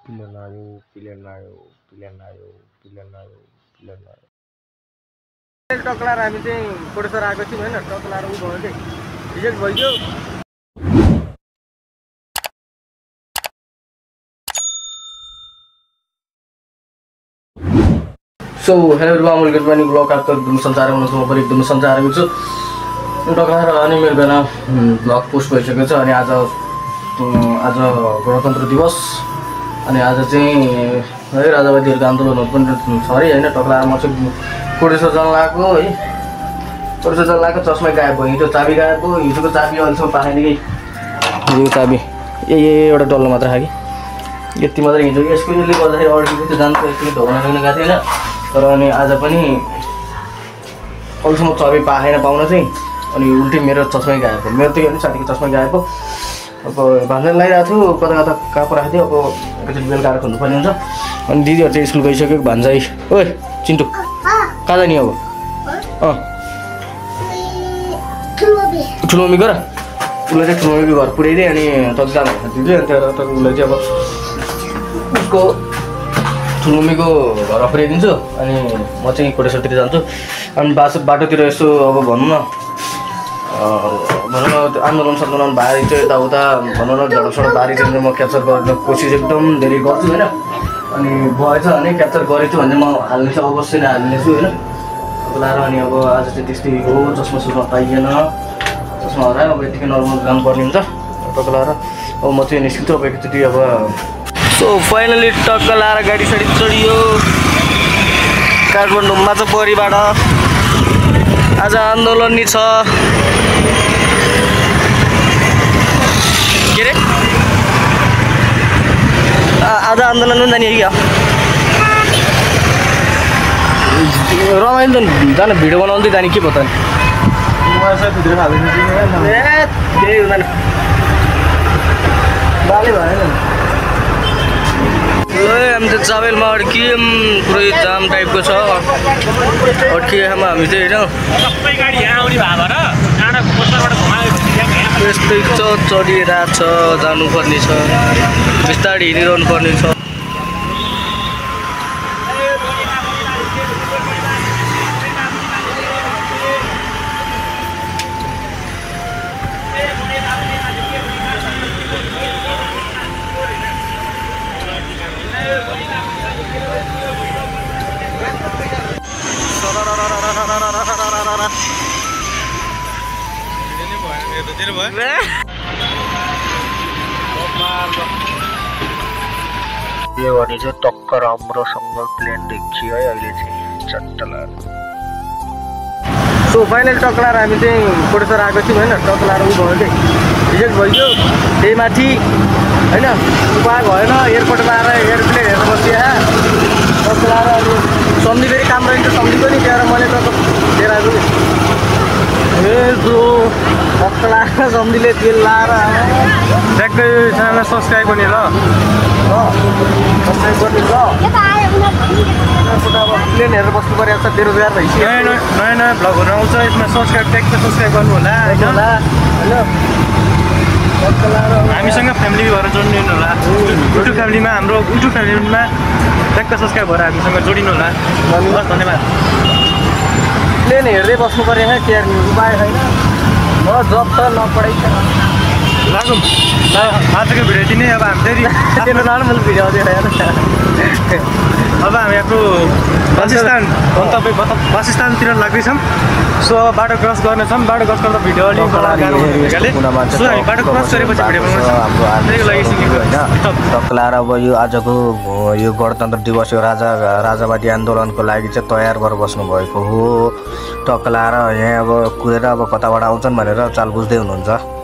Pilihan ayo, pilihan ayo, pilihan ayo, pilihan ayo, pilihan ayo. टक्लाएर हामी चाहिँ कोटेश्वर आएको थियौँ होइन टक्लाएर उ भयो कि रिजेक्ट भइयो so hello everyone welcome to blog आपको एकदम संसारमा हुनुहुन्छ म पनि एकदम संसारमा छु टक्लाएर अनि मेरो बेला ब्लग पोस्ट भइसकेको छ अनि आज गणतन्त्र दिवस अनि आज चाहिँ है राजावादीहरुको आन्दोलनहरु पनि छ अरे हैन टक्लाएर म चाहिँ कोटेश्वर जान लागेको है कोटेश्वर जान लागेको चस्मा गायब भयो हिजो चाबी गायब भयो हिजोको चाबी अहिलेसम्म पाएन कि यो चाबी एउटा डल्लो मात्र खायो कि यति मात्र हिजो यसको यसले गर्दाखेरि अड्किएको थियो जान्छ यति ढोका नगेन गएको थिएन तर अनि आज पनि अहिलेसम्म चाबी पाएन पाउन चाहिँ अनि उल्टै मेरो चस्मै गायब भयो मेरो त्यो साथीको चस्मा गायब भयो अब भान्जन लगाइरहेको थियो कता कता कहाँ पो राख्थ्यो अब एकचोटि बेलुका आएर खोज्नुपर्ने हुन्छ अनि दिदीहरू चाहिँ स्कुल गइसक्यो भान्जाइ ओए चिन्टु कहाँ जाने अब ठुलो मम्मी गर उसलाई चाहिँ ठुलो मम्मीको घर पुऱ्याइदिएँ अनि तक जानु दिदी अनि त्यहाँबाट तक उसलाई चाहिँ अब उसको ठुलो मम्मीको घर पुऱ्याइदिन्छु अनि म चाहिँ कोटेश्वरतिर जान्छु अनि बाटोतिर यसो अब भनौँ न आन्दोलन सन्दोलन बारी चाहिँ यताउता भनौँ न झडपसडप बारी चाहिँ म क्याप्चर गर्ने कोसिस एकदम धेरै गर्छु होइन अनि भएछ भने क्याप्चर गरेछु भने म हाल्ने चाहिँ अवश्य नै हाल्नेछु होइन लाएर अनि अब आज चाहिँ त्यस्तै हो चस्मा सुस्मा पाइएन चस्मा हरायो अब यतिकै नर्मल जानुपर्ने हुन्छ टक्क लाएर अब म चाहिँ निस्किन्छु अब एकचोटि अब सो फाइनली टक्क लाएर गाडी साडी चढियो काठमाडौँमा चाहिँ परिबाट आज आन्दोलन नि छ के रे आज आन्दोलन पनि जाने क्या रमाइलो त जान भिडियो बनाउँदै जाने के पो त केही हुँदैन बाले भएन हामी त चाबेलमा अड्कियौँ पुरै जाम टाइपको छ अड्किएमा हामी चाहिँ होइन यस्तै चढिरहेको छ जानुपर्ने छ बिस्तारै हिँडिरहनु पर्ने छ यो भने चाहिँ टक्क राम्रोसँग प्लेन देखियो है अहिले चाहिँ चट्टलाएर सो फाइनल टक्लाएर हामी चाहिँ कोटेश्वर आएको थियौँ होइन टक्लाएर उ भयो कि रिजेक्ट भइयो त्यही माथि होइन उपाय भएन एयरपोर्टमा आएर एयरप्लेन हेर्न बसिया टक्लाएर अनि सम्झी फेरि काम रहन्छ सम्झी पनि त्यहाँ मैले त लिएर आएको ए ब्रो टक्लाएर सम्झीले तेल लाएर ट्याक्कै च्यानललाई सब्सक्राइब गर्ने ल सब्सक्राइब गर्ने ल अब प्लेन हेरेर बस्नु परेको छ बेरोजगार भइसक्यो नयाँ नयाँ भ्लगहरू आउँछ यसमा सब्सक्राइब ट्याक्कै सब्सक्राइब गर्नु होला होइन हामीसँग फ्यामिली भएर जोडिनु होला युट्युब फ्यामिलीमा हाम्रो युट्युब फ्यामिलीमा ट्याक्कै सब्सक्राइब भएर हामीसँग जोडिनु होला हस् धन्यवाद प्लेन हेर्दै बस्नु पऱ्यो क्या केयर उपाय छैन न जब छ न पढाइ छ लागौँ आजको भिडियो यति नै अब हामी फेरि नर्मल भिडियो आउँदैन अब हामी आफ्नो वासस्थानतिर लाग्दैछौँ सो अब बाटो क्रस गर्नेछौँ बाटो क्रस गर्दा भिडियो अलिक गाह्रो हुने सो हामी बाटो क्रस गरेपछि भिडियो बनाउँछौँ टक्लाएर अब यो आजको यो गणतन्त्र दिवस यो राजावादी आन्दोलनको लागि चाहिँ तयार गरेर बस्नुभएको हो टक्लाएर यहाँ अब कुदेर अब कताबाट आउँछन् भनेर चाल बुझ्दै हुनुहुन्छ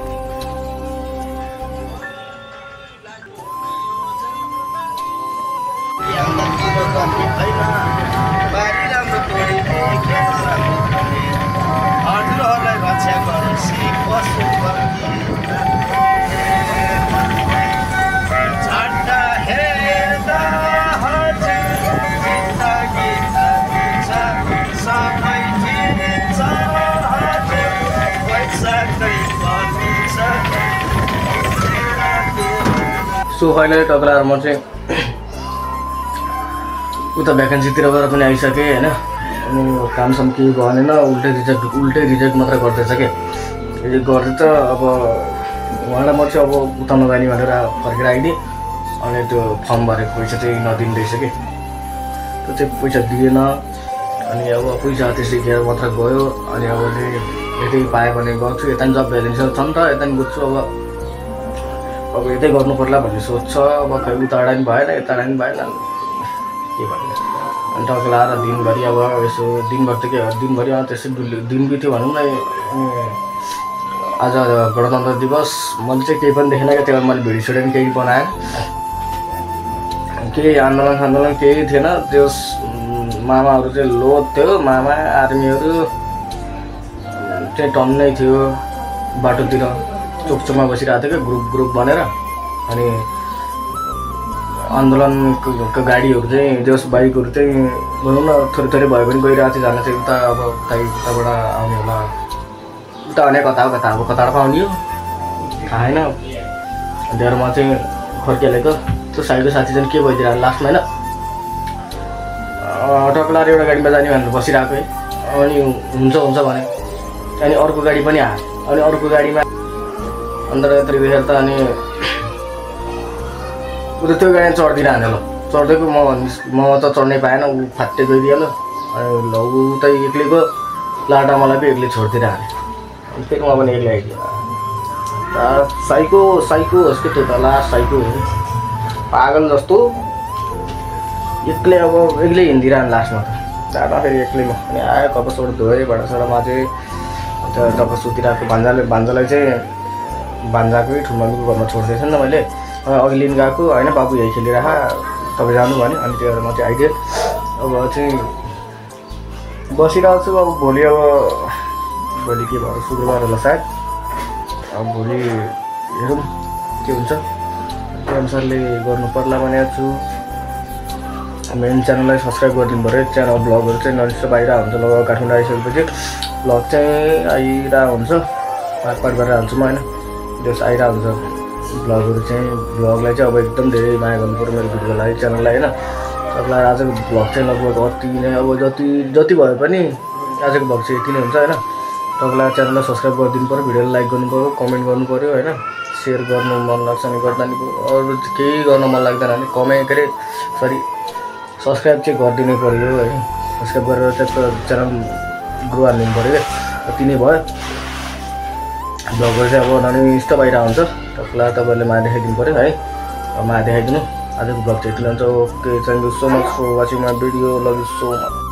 सो फाइनली टक्राएर म चाहिँ उता भ्याकेन्सीतिर गएर पनि आइसकेँ होइन। अनि कामसम्म केही भनेन, उल्टै रिजेक्ट मात्र गर्दैछ क्या। रिजेक्ट गर्दै त अब उहाँलाई म चाहिँ अब उता नजाने भनेर फर्केर आइदिएँ। अनि त्यो फर्म भरेको पैसा चाहिँ नदिनु रहेछ कि, त्यो चाहिँ पैसा दिएन। अनि अब पैसा त्यसरी दिएर मात्र गयो। अनि अब चाहिँ यतै पायो भने गर्छु, यता नि जब भ्याकेन्सी छ नि त, यता नि बुझ्छु। अब यतै गर्नु पर्ला भन्ने सोच छ। अब खै उताबाट नि भएन, यताबाट नि भएन, के भन्ने। अनि टक्क लाएर दिनभरि अब यसो दिनभरि त के दिनभरि त्यसै दिन बित्यो भनौँ न। आज गणतन्त्र दिवस मैले चाहिँ केही पनि देखेन क्या, त्यही भएर मैले भिडियो सिडियो पनि केही बनाएँ। केही आन्दोलन केही थिएन। त्यो मामाहरू चाहिँ लोड थियो, मामा आर्मीहरू चाहिँ टन्नै थियो बाटोतिर, चोकमा बसिरहेको थियो क्या ग्रुप बनेर। अनि आन्दोलनको गाडीहरू चाहिँ जस बाइकहरू चाहिँ भनौँ न थोरै भए पनि गइरहेको थियो। जान चाहिँ उता अब उताबाट आउने होला, उता भने कता अब कताबाट पाउने हो थाहा छैन। त्यहाँबाट म चाहिँ फर्किहालेको। त्यो साइडको साथी चाहिँ के भइदिरहेको लास्टमा होइन, टक्लाएर एउटा गाडीमा जाने भनेर बसिरहेको है। अनि हुन्छ भने अनि अर्को गाडी पनि आयो। अनि अर्को गाडीमा अन्त यत्रो देखेर त अनि उता त्यो गाडीमा चढ्दिन हाने ल, चढ्दैको म त चढ्नै पाएन, ऊ फाट्टे गइदिहाल्यो। अनि ल उतै एक्लैको लाटा मलाई पनि एक्लै छोडिदिएर हाने। अनि फेरि म पनि एक्लै आइदिएँ। साइको होस् कि त्यो त लास्ट साइको हो, पागल जस्तो एक्लै अब एक्लै हिँडिरहनु लास्टमा त जाँदा फेरि एक्लै म। अनि आयो कपसबाट धोएँ, भाँडासाँडामा चाहिँ टक्क सुतिरहेको भान्जालाई चाहिँ भान्जाकै ठुल्माको घरमा छोड्दैछ नि त मैले। अघि लिन गएको होइन, बाबु यही खेलिरह तपाईँ जानु भने। अनि त्यो भएर म चाहिँ आइदिएँ। अब चाहिँ बसिरहेको छु। अब भोलि के भयो, शुक्रबार होला सायद। अब भोलि हेरौँ के हुन्छ, त्यो अनुसारले गर्नु पर्ला भनेको छु। मेन च्यानललाई सब्सक्राइब गरिदिनु पऱ्यो। च्यानल ब्लगहरू चाहिँ ननस्टप आइरहेको हुन्छ। लगभग काठमाडौँ आइसकेपछि ब्लग चाहिँ आइरहेको हुन्छ, पाट गरेर हाल्छु म होइन। जस आइरहेको हुन्छ ब्लगहरू चाहिँ। ब्लगलाई चाहिँ अब एकदम धेरै माया गर्नु पऱ्यो मेरो भिडियोलाई, च्यानललाई होइन। तपाईँलाई आजको ब्लग चाहिँ लगभग अति नै अब जति भए पनि आजको ब्लग चाहिँ यति नै हुन्छ होइन। तपाईँलाई च्यानललाई सब्सक्राइब गरिदिनु पऱ्यो, भिडियोलाई लाइक गर्नु पऱ्यो, कमेन्ट गर्नु पऱ्यो होइन। सेयर गर्नु मन लाग्छ भने गर्दा नि, अरू केही गर्न मन लाग्दैन भने सब्सक्राइब चाहिँ गरिदिनु पऱ्यो है। सब्सक्राइब गरेर चाहिँ च्यानल ग्रो हालिदिनु पऱ्यो क्या, यति नै भयो। ब्लगहरू चाहिँ अब ननस्टप आइरहेको हुन्छ। तपाईँहरूले माया देखाइदिनु पऱ्यो है, माया देखाइदिनु। आजको ब्लग चाहिँ यति नै हुन्छ। Okay, thank you so much for watching my video, love you so much.